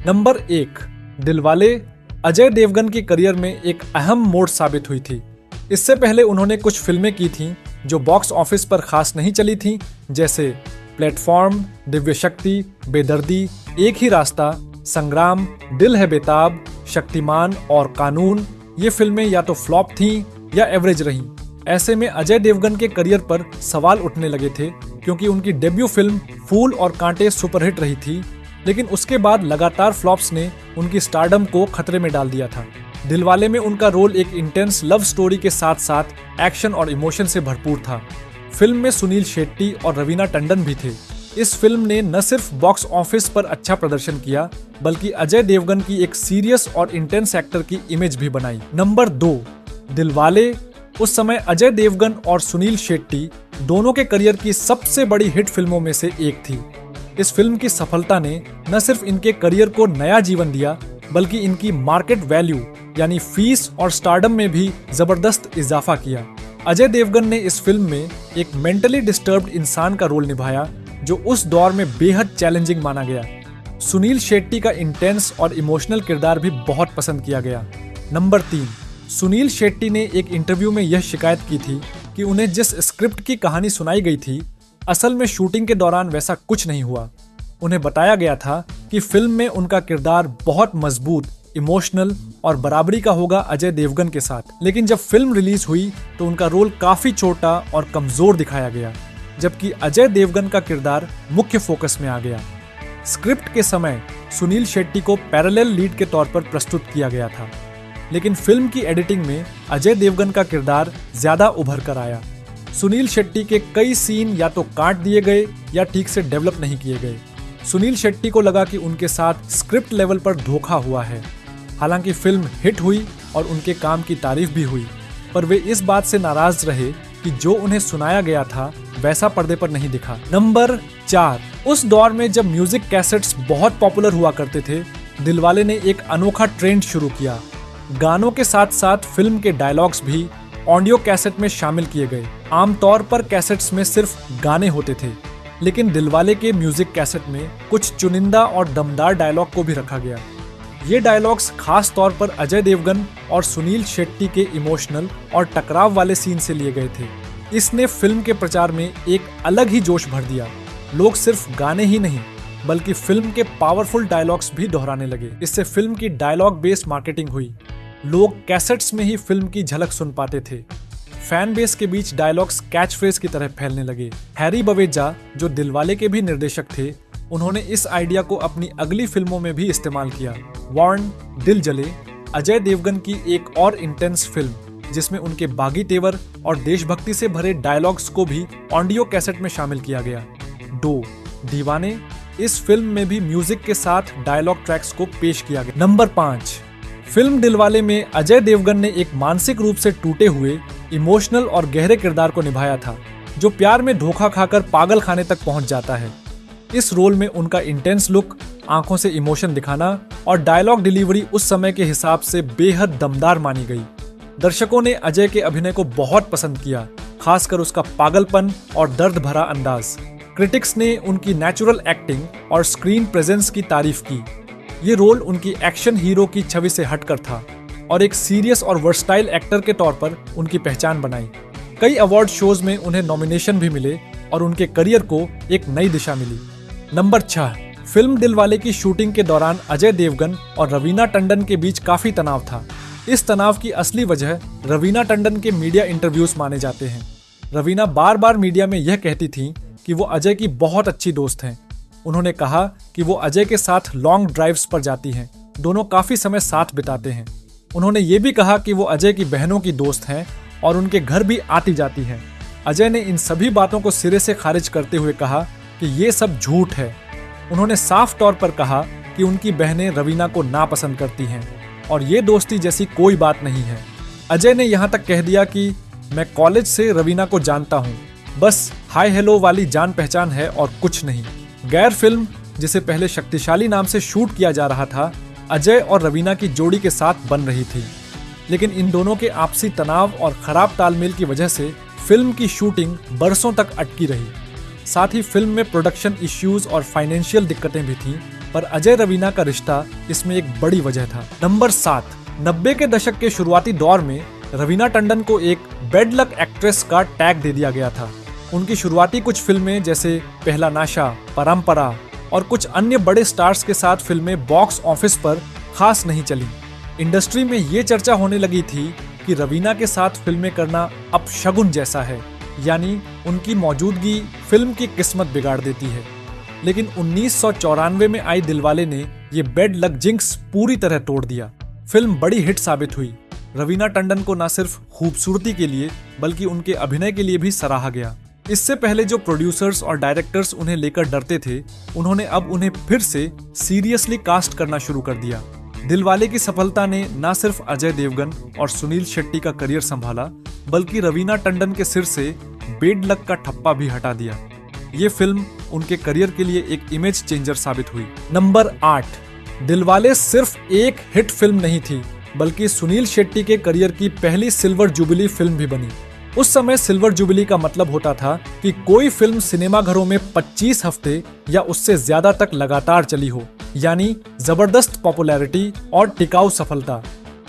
Number 1, Dilwale Ajay Devgan के career में एक अहम मोड़ साबित हुई थी। इससे पहले उन्होंने कुछ फिल्में की थीं जो बॉक्स ऑफिस पर खास नहीं चली थीं, जैसे प्लेटफॉर्म, दिव्य शक्ति, बेदर्दी, एक ही रास्ता, संग्राम, दिल है बेताब, शक्तिमान और कानून। ये फिल्में या तो फ्लॉप थीं या एवरेज रहीं। ऐसे में अजय देवगन के करियर पर सवाल उठने लगे थे, क्योंकि उनकी डेब्यू फिल्म फूल और कांटे सुपरहिट रही थी, लेकिन उसके बाद लगातार फ्लॉप्स ने उनकी स्टारडम को खतरे में डाल दिया था। दिलवाले में उनका रोल एक इंटेंस लव स्टोरी के साथ साथ एक्शन और इमोशन से भरपूर था। फिल्म में सुनील शेट्टी और रवीना टंडन भी थे। इस फिल्म ने न सिर्फ बॉक्स ऑफिस पर अच्छा प्रदर्शन किया, बल्कि अजय देवगन की एक सीरियस और इंटेंस एक्टर की इमेज भी बनाई। नंबर 2, दिलवाले उस समय अजय देवगन और सुनील शेट्टी दोनों के करियर की सबसे बड़ी हिट फिल्मों में से एक थी। इस फिल्म की सफलता ने न सिर्फ इनके करियर को नया जीवन दिया, बल्कि इनकी मार्केट वैल्यू यानी फीस और स्टारडम में भी जबरदस्त इजाफा किया। अजय देवगन ने इस फिल्म में एक मेंटली डिस्टर्ब्ड इंसान का रोल निभाया, जो उस दौर में बेहद चैलेंजिंग माना गया। सुनील शेट्टी का इंटेंस और इमोशनल किरदार भी बहुत पसंद किया गया। नंबर 3, सुनील शेट्टी ने एक इंटरव्यू में यह शिकायत की थी कि उन्हें जिस स्क्रिप्ट की कहानी सुनाई गई थी, असल में शूटिंग के दौरान वैसा कुछ नहीं हुआ। उन्हें बताया गया था कि फिल्म में उनका किरदार बहुत मजबूत, इमोशनल और बराबरी का होगा अजय देवगन के साथ, लेकिन जब फिल्म रिलीज हुई तो उनका रोल काफी छोटा और कमजोर दिखाया गया, जबकि अजय देवगन का किरदार मुख्य फोकस में आ गया। स्क्रिप्ट के समय सुनील शेट्टी को पैरेलल लीड के तौर पर प्रस्तुत किया गया था, लेकिन फिल्म की एडिटिंग में अजय देवगन का किरदार ज्यादा उभर कर आया। सुनील शेट्टी के कई सीन या तो काट दिए गए या ठीक से डेवलप नहीं किए गए। सुनील शेट्टी को लगा कि उनके साथ स्क्रिप्ट लेवल पर धोखा हुआ है। हालांकि फिल्म हिट हुई और उनके काम की तारीफ भी हुई, पर वे इस बात से नाराज रहे कि जो उन्हें सुनाया गया था वैसा पर्दे पर नहीं दिखा। नंबर 4, उस दौर में जब म्यूजिक कैसेट्स बहुत पॉपुलर हुआ करते थे, दिलवाले ने एक अनोखा ट्रेंड शुरू किया। गानों के साथ साथ फिल्म के डायलॉग्स भी ऑडियो कैसेट में शामिल किए गए। आमतौर पर कैसेट्स में सिर्फ गाने होते थे, लेकिन दिलवाले के म्यूजिक कैसेट में कुछ चुनिंदा और दमदार डायलॉग को भी रखा गया। ये डायलॉग्स खास तौर पर अजय देवगन और सुनील शेट्टी के इमोशनल और टकराव वाले सीन से लिए गए थे। इसने फिल्म के प्रचार में एक अलग ही जोश भर दिया। लोग सिर्फ गाने ही नहीं, बल्कि फिल्म के पावरफुल डायलॉग्स भी दोहराने लगे। इससे फिल्म की डायलॉग बेस्ड मार्केटिंग हुई। लोग कैसेट्स में ही फिल्म की झलक सुन पाते थे। फैन बेस के बीच डायलॉग्स कैच फ्रेज की तरह फैलने लगे। हैरी बवेजा, जो दिलवाले के भी निर्देशक थे, उन्होंने इस आइडिया को अपनी अगली फिल्मों में भी इस्तेमाल किया। वार्न, दिल जले, अजय देवगन की एक और इंटेंस फिल्म, जिसमें उनके बागी तेवर और देशभक्ति से भरे डायलॉग्स को भी ऑडियो कैसेट में शामिल किया गया। 2, दीवाने, इस फिल्म में भी म्यूजिक के साथ डायलॉग ट्रैक्स को पेश किया गया। नंबर 5, फिल्म दिलवाले में अजय देवगन ने एक मानसिक रूप से टूटे हुए, इमोशनल और गहरे किरदार को निभाया था, जो प्यार में धोखा खाकर पागल खाने तक पहुंच जाता है। इस रोल में उनका इंटेंस लुक, आंखों से इमोशन दिखाना और डायलॉग डिलीवरी उस समय के हिसाब से बेहद दमदार मानी गई। दर्शकों ने अजय के अभिनय को बहुत पसंद किया, खासकर उसका पागलपन और दर्द भरा अंदाज। क्रिटिक्स ने उनकी नेचुरल एक्टिंग और स्क्रीन प्रेजेंस की तारीफ की। ये रोल उनकी एक्शन हीरो की छवि से हटकर था और एक सीरियस और वर्सटाइल एक्टर के तौर पर उनकी पहचान बनाई। कई अवार्ड शोज में उन्हें नॉमिनेशन भी मिले और उनके करियर को एक नई दिशा मिली। नंबर 6, फिल्म दिलवाले की शूटिंग के दौरान अजय देवगन और रवीना टंडन के बीच काफी तनाव था। इस तनाव की असली वजह रवीना टंडन के मीडिया इंटरव्यूज माने जाते हैं। रवीना बार बार मीडिया में यह कहती थीं कि वो अजय की बहुत अच्छी दोस्त हैं। उन्होंने कहा कि वो अजय के साथ लॉन्ग ड्राइव्स पर जाती हैं, दोनों काफी समय साथ बिताते हैं। उन्होंने ये भी कहा कि वो अजय की बहनों की दोस्त हैं और उनके घर भी आती जाती हैं। अजय ने इन सभी बातों को सिरे से खारिज करते हुए कहा कि ये सब झूठ है। उन्होंने साफ तौर पर कहा कि उनकी बहनें रवीना को नापसंद करती हैं और ये दोस्ती जैसी कोई बात नहीं है। अजय ने यहाँ तक कह दिया कि मैं कॉलेज से रवीना को जानता हूँ, बस हाय हेलो वाली जान पहचान है और कुछ नहीं। गैर फिल्म, जिसे पहले शक्तिशाली नाम से शूट किया जा रहा था, अजय और रवीना की जोड़ी के साथ बन रही थी, लेकिन इन दोनों के आपसी तनाव और खराब तालमेल की वजह से फिल्म की शूटिंग बरसों तक अटकी रही। साथ ही फिल्म में प्रोडक्शन इश्यूज और फाइनेंशियल दिक्कतें भी थीं, पर अजय रवीना का रिश्ता इसमें एक बड़ी वजह था। नंबर 7, 90 के दशक के शुरुआती दौर में रवीना टंडन को एक बेड लक एक्ट्रेस का टैग दे दिया गया था। उनकी शुरुआती कुछ फिल्में जैसे पहला नाशा, परंपरा और कुछ अन्य बड़े स्टार्स के साथ फिल्में बॉक्स ऑफिस पर खास नहीं चली। इंडस्ट्री में ये चर्चा होने लगी थी कि रवीना के साथ फिल्में करना अपशगुन जैसा है, यानी उनकी मौजूदगी फिल्म की किस्मत बिगाड़ देती है। लेकिन 1994 में आई दिलवाले ने ये बेड लक जिंक्स पूरी तरह तोड़ दिया। फिल्म बड़ी हिट साबित हुई। रवीना टंडन को न सिर्फ खूबसूरती के लिए बल्कि उनके अभिनय के लिए भी सराहा गया। इससे पहले जो प्रोड्यूसर्स और डायरेक्टर्स उन्हें लेकर डरते थे, उन्होंने अब उन्हें फिर से सीरियसली कास्ट करना शुरू कर दिया। दिलवाले की सफलता ने न सिर्फ अजय देवगन और सुनील शेट्टी का करियर संभाला, बल्कि रवीना टंडन के सिर से बेड लक का ठप्पा भी हटा दिया। ये फिल्म उनके करियर के लिए एक इमेज चेंजर साबित हुई। नंबर 8, दिलवाले सिर्फ एक हिट फिल्म नहीं थी, बल्कि सुनील शेट्टी के करियर की पहली सिल्वर जुबली फिल्म भी बनी। उस समय सिल्वर जुबली का मतलब होता था कि कोई फिल्म सिनेमाघरों में 25 हफ्ते या उससे ज्यादा तक लगातार चली हो, यानी जबरदस्त पॉपुलैरिटी और टिकाऊ सफलता।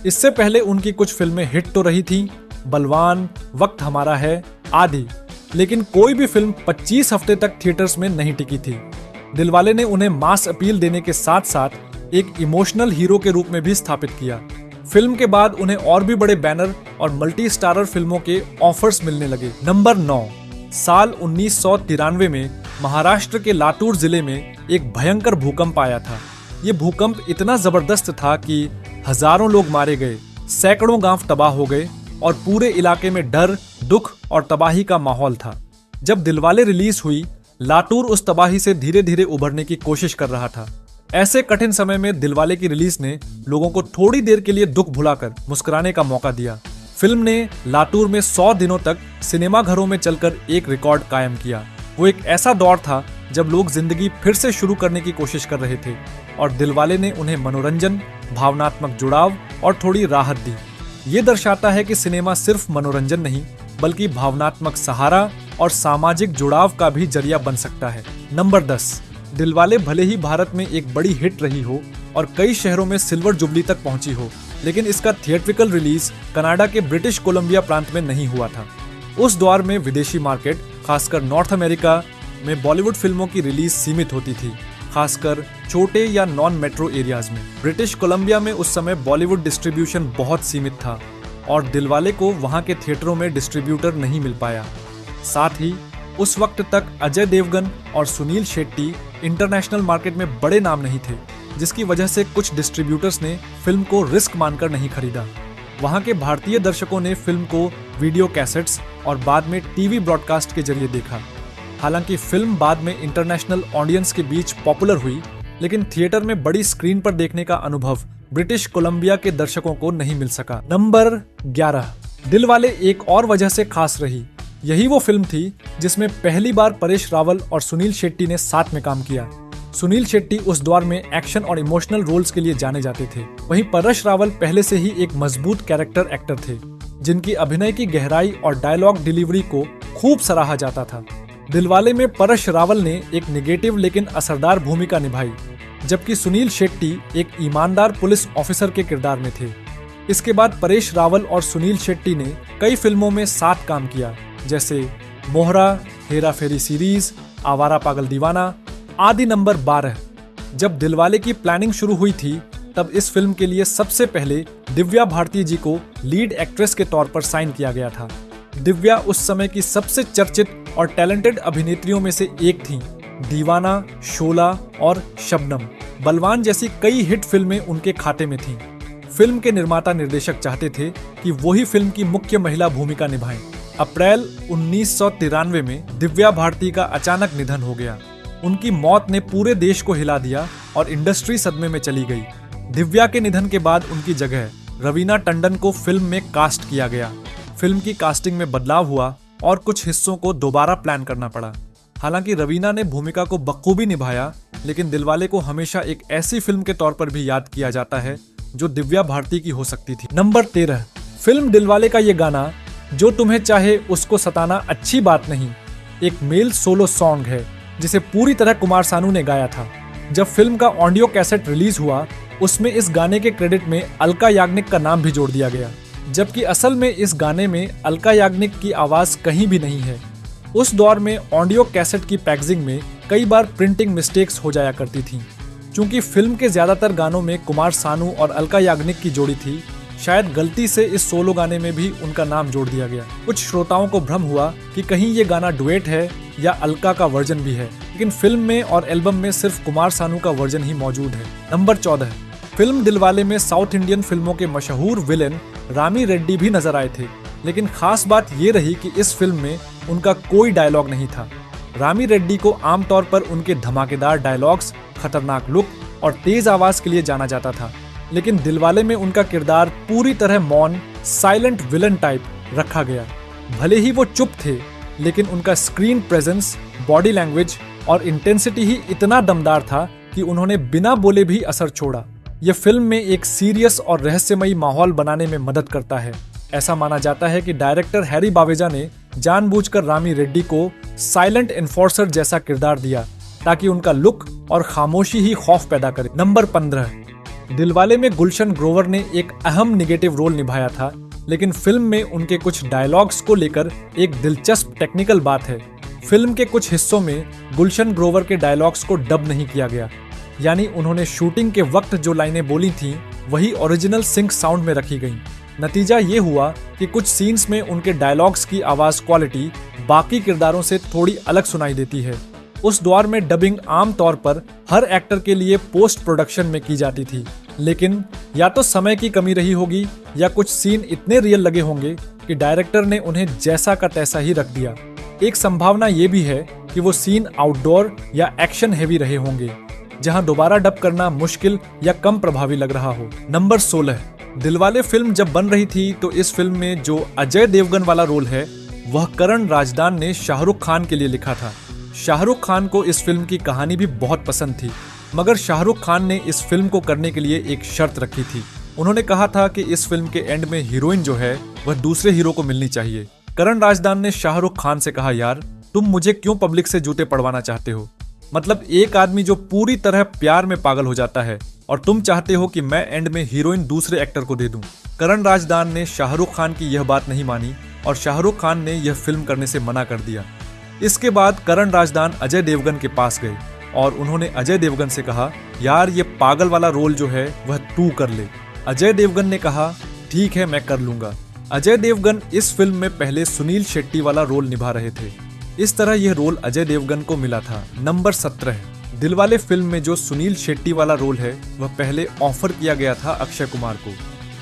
इससे पहले उनकी कुछ फिल्में हिट तो रही थीं, बलवान, वक्त हमारा है आदि, लेकिन कोई भी फिल्म 25 हफ्ते तक थिएटर्स में नहीं टिकी थी। दिलवाले ने उन्हें मास अपील देने के साथ साथ एक इमोशनल हीरो के रूप में भी स्थापित किया। फिल्म के बाद उन्हें और भी बड़े बैनर और मल्टी स्टारर फिल्मों के ऑफर्स मिलने लगे। नंबर 9, साल 1993 में महाराष्ट्र के लातूर जिले में एक भयंकर भूकंप आया था। ये भूकंप इतना जबरदस्त था कि हजारों लोग मारे गए, सैकड़ों गांव तबाह हो गए और पूरे इलाके में डर, दुख और तबाही का माहौल था। जब दिलवाले रिलीज हुई, लातूर उस तबाही से धीरे धीरे उभरने की कोशिश कर रहा था। ऐसे कठिन समय में दिलवाले की रिलीज ने लोगों को थोड़ी देर के लिए दुख भुलाकर मुस्कुराने का मौका दिया। फिल्म ने लातूर में 100 दिनों तक सिनेमा घरों में चलकर एक रिकॉर्ड कायम किया। वो एक ऐसा दौर था जब लोग जिंदगी फिर से शुरू करने की कोशिश कर रहे थे और दिलवाले ने उन्हें मनोरंजन, भावनात्मक जुड़ाव और थोड़ी राहत दी। ये दर्शाता है कि सिनेमा सिर्फ मनोरंजन नहीं, बल्कि भावनात्मक सहारा और सामाजिक जुड़ाव का भी जरिया बन सकता है। नंबर 10, दिलवाले भले ही भारत में एक बड़ी हिट रही हो और कई शहरों में सिल्वर जुबली तक पहुंची हो, लेकिन इसका थिएट्रिकल रिलीज कनाडा के ब्रिटिश कोलंबिया प्रांत में नहीं हुआ था। उस दौर में विदेशी मार्केट, खासकर नॉर्थ अमेरिका में बॉलीवुड फिल्मों की रिलीज सीमित होती थी, खासकर छोटे या नॉन मेट्रो एरियाज में। ब्रिटिश कोलंबिया में उस समय बॉलीवुड डिस्ट्रीब्यूशन बहुत सीमित था और दिलवाले को वहां के थिएटरों में डिस्ट्रीब्यूटर नहीं मिल पाया। साथ ही उस वक्त तक अजय देवगन और सुनील शेट्टी इंटरनेशनल मार्केट में बड़े नाम नहीं थे, जिसकी वजह से कुछ डिस्ट्रीब्यूटर्स ने फिल्म को रिस्क मानकर नहीं खरीदा। वहां के भारतीय दर्शकों ने फिल्म को वीडियो कैसेट्स और बाद में टीवी ब्रॉडकास्ट के जरिए देखा। हालांकि फिल्म बाद में इंटरनेशनल ऑडियंस के बीच पॉपुलर हुई, लेकिन थिएटर में बड़ी स्क्रीन पर देखने का अनुभव ब्रिटिश कोलंबिया के दर्शकों को नहीं मिल सका। नंबर 11, दिलवाले एक और वजह से खास रही। यही वो फिल्म थी जिसमें पहली बार परेश रावल और सुनील शेट्टी ने साथ में काम किया। सुनील शेट्टी उस दौर में एक्शन और इमोशनल रोल्स के लिए जाने जाते थे, वहीं परेश रावल पहले से ही एक मजबूत कैरेक्टर एक्टर थे, जिनकी अभिनय की गहराई और डायलॉग डिलीवरी को खूब सराहा जाता था। दिलवाले में परेश रावल ने एक नेगेटिव लेकिन असरदार भूमिका निभाई, जबकि सुनील शेट्टी एक ईमानदार पुलिस ऑफिसर के किरदार में थे। इसके बाद परेश रावल और सुनील शेट्टी ने कई फिल्मों में साथ काम किया, जैसे मोहरा, हेरा फेरी सीरीज, आवारा पागल दीवाना आदि। नंबर 12, जब दिलवाले की प्लानिंग शुरू हुई थी, तब इस फिल्म के लिए सबसे पहले दिव्या भारती जी को लीड एक्ट्रेस के तौर पर साइन किया गया था। दिव्या उस समय की सबसे चर्चित और टैलेंटेड अभिनेत्रियों में से एक थीं। दीवाना, शोला और शबनम, बलवान जैसी कई हिट फिल्में उनके खाते में थीं। फिल्म के निर्माता निर्देशक चाहते थे कि वही फिल्म की मुख्य महिला भूमिका निभाएं। अप्रैल 1993 में दिव्या भारती का अचानक निधन हो गया। उनकी मौत ने पूरे देश को हिला दिया और इंडस्ट्री सदमे में चली गई। दिव्या के निधन के बाद उनकी जगह रवीना टंडन को फिल्म में कास्ट किया गया। फिल्म की कास्टिंग में बदलाव हुआ और कुछ हिस्सों को दोबारा प्लान करना पड़ा। हालांकि रवीना ने भूमिका को बखूबी निभाया, लेकिन दिलवाले को हमेशा एक ऐसी फिल्म के तौर पर भी याद किया जाता है जो दिव्या भारती की हो सकती थी। नंबर 13, फिल्म दिलवाले का ये गाना जो तुम्हें चाहे उसको सताना अच्छी बात नहीं, एक मेल सोलो सॉन्ग है जिसे पूरी तरह कुमार सानू ने गाया था। जब फिल्म का ऑडियो कैसेट रिलीज हुआ उसमें इस गाने के क्रेडिट में अलका याग्निक का नाम भी जोड़ दिया गया, जबकि असल में इस गाने में अलका याग्निक की आवाज कहीं भी नहीं है। उस दौर में ऑडियो कैसेट की पैकेजिंग में कई बार प्रिंटिंग मिस्टेक्स हो जाया करती थीं। चूंकि फिल्म के ज्यादातर गानों में कुमार सानू और अलका याग्निक की जोड़ी थी, शायद गलती से इस सोलो गाने में भी उनका नाम जोड़ दिया गया। कुछ श्रोताओं को भ्रम हुआ कि कहीं ये गाना डुएट है या अलका का वर्जन भी है, लेकिन फिल्म में और एल्बम में सिर्फ कुमार सानू का वर्जन ही मौजूद है। नंबर 14, फिल्म दिलवाले में साउथ इंडियन फिल्मों के मशहूर विलेन रामी रेड्डी भी नजर आए थे, लेकिन खास बात ये रही कि इस फिल्म में उनका कोई डायलॉग नहीं था। रामी रेड्डी को आमतौर पर उनके धमाकेदार डायलॉग्स, खतरनाक लुक और तेज आवाज के लिए जाना जाता था, लेकिन दिलवाले में उनका किरदार पूरी तरह मौन, साइलेंट विलन टाइप रखा गया। भले ही वो चुप थे, लेकिन उनका स्क्रीन प्रेजेंस, बॉडी लैंग्वेज और इंटेंसिटी ही इतना दमदार था कि उन्होंने बिना बोले भी असर छोड़ा। यह फिल्म में एक सीरियस और रहस्यमयी माहौल बनाने में मदद करता है। ऐसा माना जाता है कि डायरेक्टर हैरी बावेजा ने जानबूझकर रामी रेड्डी को साइलेंट एनफोर्सर जैसा किरदार दिया ताकि उनका लुक और खामोशी ही खौफ पैदा करे। नंबर 15, दिलवाले में गुलशन ग्रोवर ने एक अहम निगेटिव रोल निभाया था, लेकिन फिल्म में उनके कुछ डायलॉग्स को लेकर एक दिलचस्प टेक्निकल बात है। फिल्म के कुछ हिस्सों में गुलशन ग्रोवर के डायलॉग्स को डब नहीं किया गया, यानी उन्होंने शूटिंग के वक्त जो लाइनें बोली थीं वही ओरिजिनल सिंक साउंड में रखी गईं। नतीजा ये हुआ कि कुछ सीन्स में उनके डायलॉग्स की आवाज क्वालिटी बाकी किरदारों से थोड़ी अलग सुनाई देती है। उस दौर में डबिंग आम तौर पर हर एक्टर के लिए पोस्ट प्रोडक्शन में की जाती थी, लेकिन या तो समय की कमी रही होगी या कुछ सीन इतने रियल लगे होंगे कि डायरेक्टर ने उन्हें जैसा का तैसा ही रख दिया। एक संभावना ये भी है कि वो सीन आउटडोर या एक्शन हेवी रहे होंगे, जहां दोबारा डब करना मुश्किल या कम प्रभावी लग रहा हो। नंबर 16, दिलवाले फिल्म जब बन रही थी तो इस फिल्म में जो अजय देवगन वाला रोल है वह करण राजदान ने शाहरुख खान के लिए लिखा था। शाहरुख खान को इस फिल्म की कहानी भी बहुत पसंद थी, मगर शाहरुख खान ने इस फिल्म को करने के लिए एक शर्त रखी थी। उन्होंने कहा था कि इस फिल्म के एंड में हीरोइन जो है वह दूसरे हीरो को मिलनी चाहिए। करण राजदान ने शाहरुख खान से कहा, यार तुम मुझे क्यों पब्लिक से जूते पड़वाना चाहते हो? मतलब एक आदमी जो पूरी तरह प्यार में पागल हो जाता है और तुम चाहते हो कि मैं एंड में हीरोइन दूसरे एक्टर को दे दूं। करण राजदान ने शाहरुख खान की यह बात नहीं मानी और शाहरुख खान ने यह फिल्म करने से मना कर दिया। इसके बाद करण राजदान अजय देवगन के पास गए और उन्होंने अजय देवगन से कहा, यार ये पागल वाला रोल जो है वह तू कर ले। अजय देवगन ने कहा, ठीक है मैं कर लूंगा। अजय देवगन इस फिल्म में पहले सुनील शेट्टी वाला रोल निभा रहे थे। इस तरह यह रोल अजय देवगन को मिला था। नंबर 17, दिलवाले फिल्म में जो सुनील शेट्टी वाला रोल है वह पहले ऑफर किया गया था अक्षय कुमार को,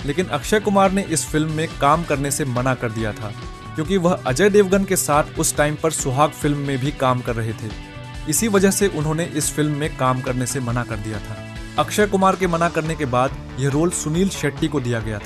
लेकिन अक्षय कुमार ने इस फिल्म में काम करने से मना कर दिया था क्योंकि वह अजय देवगन के साथ उस टाइम पर सुहाग फिल्म में भी काम कर रहे थे। इसी वजह से उन्होंने इस फिल्म में काम करने से मना कर दिया था। अक्षय कुमार के मना करने के बाद यह रोल सुनील शेट्टी को दिया गया था।